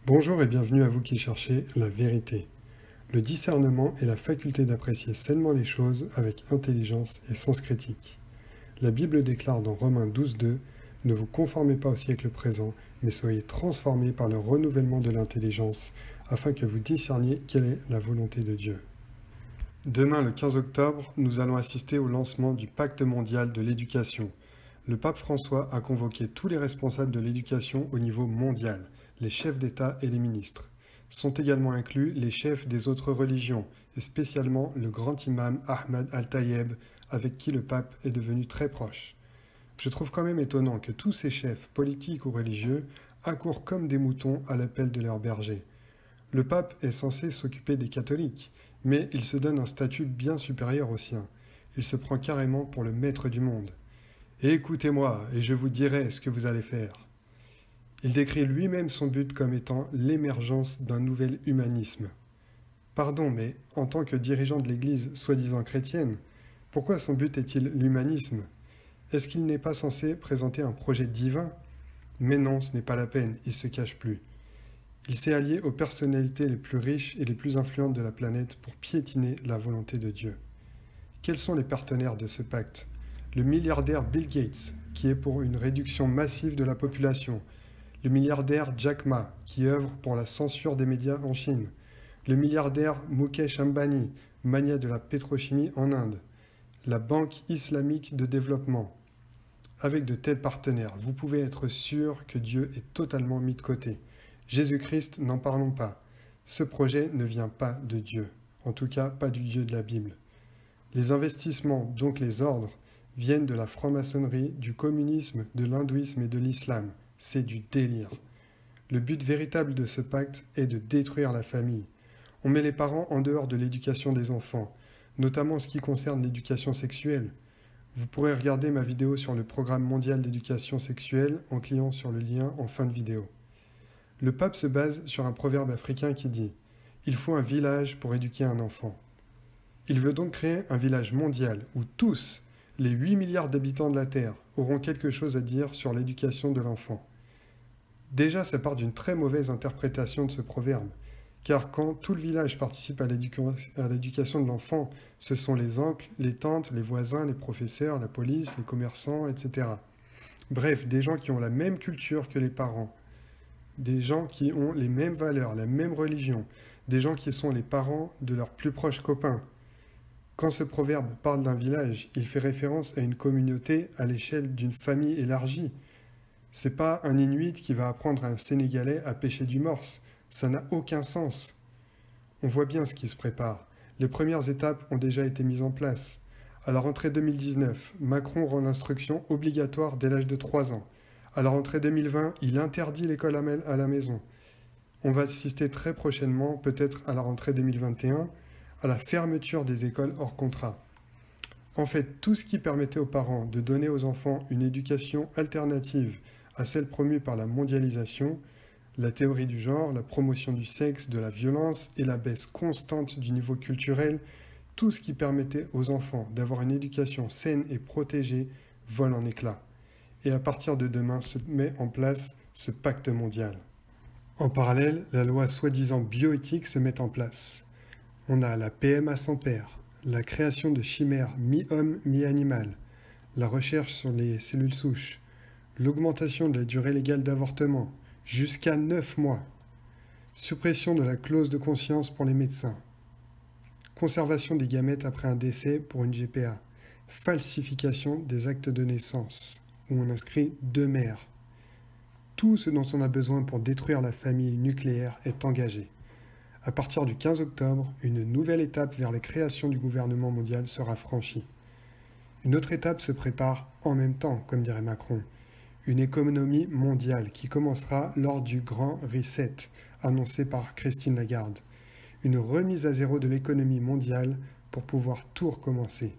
Bonjour et bienvenue à vous qui cherchez la vérité. Le discernement est la faculté d'apprécier sainement les choses avec intelligence et sens critique. La Bible déclare dans Romains 12:2 « Ne vous conformez pas au siècle présent, mais soyez transformés par le renouvellement de l'intelligence, afin que vous discerniez quelle est la volonté de Dieu. » Demain, le 15 octobre, nous allons assister au lancement du Pacte mondial de l'éducation. Le pape François a convoqué tous les responsables de l'éducation au niveau mondial, les chefs d'État et les ministres. Sont également inclus les chefs des autres religions, et spécialement le grand imam Ahmad Al-Tayeb, avec qui le pape est devenu très proche. Je trouve quand même étonnant que tous ces chefs, politiques ou religieux, accourent comme des moutons à l'appel de leurs bergers. Le pape est censé s'occuper des catholiques, mais il se donne un statut bien supérieur au sien. Il se prend carrément pour le maître du monde. « Écoutez-moi, et je vous dirai ce que vous allez faire. » Il décrit lui-même son but comme étant l'émergence d'un nouvel humanisme. Pardon, mais en tant que dirigeant de l'Église soi-disant chrétienne, pourquoi son but est-il l'humanisme? Est-ce qu'il n'est pas censé présenter un projet divin? Mais non, ce n'est pas la peine, il se cache plus. Il s'est allié aux personnalités les plus riches et les plus influentes de la planète pour piétiner la volonté de Dieu. Quels sont les partenaires de ce pacte? Le milliardaire Bill Gates, qui est pour une réduction massive de la population. Le milliardaire Jack Ma, qui œuvre pour la censure des médias en Chine. Le milliardaire Mukesh Ambani, magnat de la pétrochimie en Inde. La Banque islamique de développement. Avec de tels partenaires, vous pouvez être sûr que Dieu est totalement mis de côté. Jésus-Christ, n'en parlons pas. Ce projet ne vient pas de Dieu, en tout cas pas du Dieu de la Bible. Les investissements, donc les ordres, viennent de la franc-maçonnerie, du communisme, de l'hindouisme et de l'islam. C'est du délire. Le but véritable de ce pacte est de détruire la famille. On met les parents en dehors de l'éducation des enfants, notamment en ce qui concerne l'éducation sexuelle. Vous pourrez regarder ma vidéo sur le programme mondial d'éducation sexuelle en cliquant sur le lien en fin de vidéo. Le pape se base sur un proverbe africain qui dit « Il faut un village pour éduquer un enfant ». Il veut donc créer un village mondial où tous, les 8 milliards d'habitants de la Terre, auront quelque chose à dire sur l'éducation de l'enfant. Déjà, ça part d'une très mauvaise interprétation de ce proverbe, car quand tout le village participe à l'éducation de l'enfant, ce sont les oncles, les tantes, les voisins, les professeurs, la police, les commerçants, etc. Bref, des gens qui ont la même culture que les parents, des gens qui ont les mêmes valeurs, la même religion, des gens qui sont les parents de leurs plus proches copains. Quand ce proverbe parle d'un village, il fait référence à une communauté à l'échelle d'une famille élargie. C'est pas un Inuit qui va apprendre à un Sénégalais à pêcher du morse. Ça n'a aucun sens. On voit bien ce qui se prépare. Les premières étapes ont déjà été mises en place. À la rentrée 2019, Macron rend l'instruction obligatoire dès l'âge de 3 ans. À la rentrée 2020, il interdit l'école à la maison. On va assister très prochainement, peut-être à la rentrée 2021, à la fermeture des écoles hors contrat. En fait, tout ce qui permettait aux parents de donner aux enfants une éducation alternative à celle promue par la mondialisation, la théorie du genre, la promotion du sexe, de la violence et la baisse constante du niveau culturel, tout ce qui permettait aux enfants d'avoir une éducation saine et protégée vole en éclats. Et à partir de demain se met en place ce pacte mondial. En parallèle, la loi soi-disant bioéthique se met en place. On a la PMA sans père, la création de chimères mi-homme, mi-animal, la recherche sur les cellules souches, l'augmentation de la durée légale d'avortement, jusqu'à 9 mois, suppression de la clause de conscience pour les médecins, conservation des gamètes après un décès pour une GPA, falsification des actes de naissance, où on inscrit 2 mères. Tout ce dont on a besoin pour détruire la famille nucléaire est engagé. À partir du 15 octobre, une nouvelle étape vers la création du gouvernement mondial sera franchie. Une autre étape se prépare en même temps, comme dirait Macron. Une économie mondiale qui commencera lors du grand reset annoncé par Christine Lagarde. Une remise à zéro de l'économie mondiale pour pouvoir tout recommencer.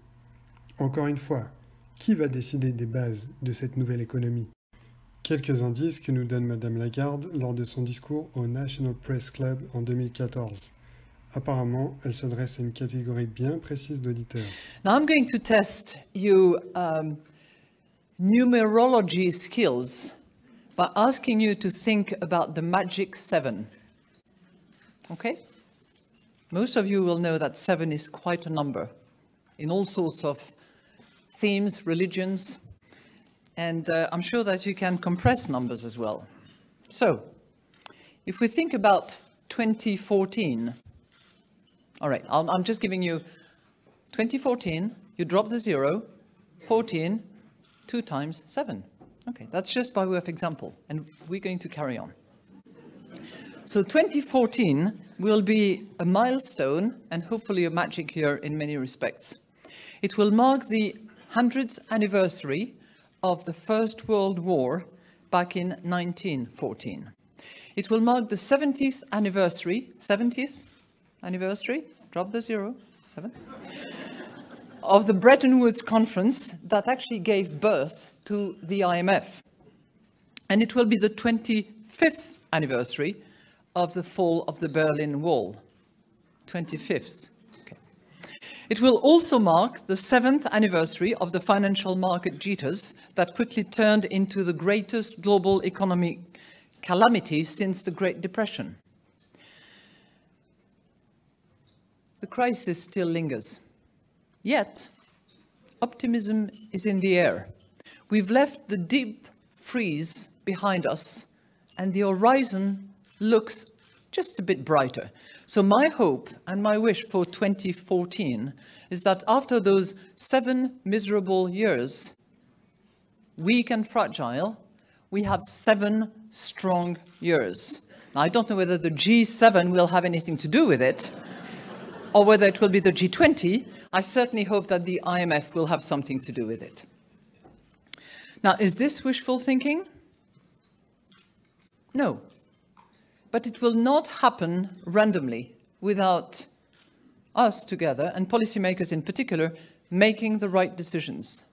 Encore une fois, qui va décider des bases de cette nouvelle économie? Quelques indices que nous donne Madame Lagarde lors de son discours au National Press Club en 2014. Apparemment, elle s'adresse à une catégorie bien précise d'auditeurs. Now I'm going to test you numerology skills by asking you to think about the magic 7. Okay? Most of you will know that 7 is quite a number in all sorts of themes, religions, and I'm sure that you can compress numbers as well. So, if we think about 2014, all right, I'm just giving you 2014, you drop the 0, 14, 2 times 7. Okay, that's just by way of example, and we're going to carry on. So 2014 will be a milestone and hopefully a magic year in many respects. It will mark the 100th anniversary of the First World War back in 1914. It will mark the 70th anniversary, drop the 0, 7, of the Bretton Woods Conference that actually gave birth to the IMF. And it will be the 25th anniversary of the fall of the Berlin Wall. 25th. Okay. It will also mark the 7th anniversary of the financial market jitters that quickly turned into the greatest global economic calamity since the Great Depression. The crisis still lingers. Yet, optimism is in the air. We've left the deep freeze behind us, and the horizon looks just a bit brighter. So my hope and my wish for 2014 is that after those 7 miserable years, weak and fragile, we have 7 strong years. Now, I don't know whether the G7 will have anything to do with it, or whether it will be the G20. I certainly hope that the IMF will have something to do with it. Now, is this wishful thinking? No. But it will not happen randomly without us together, and policymakers in particular, making the right decisions.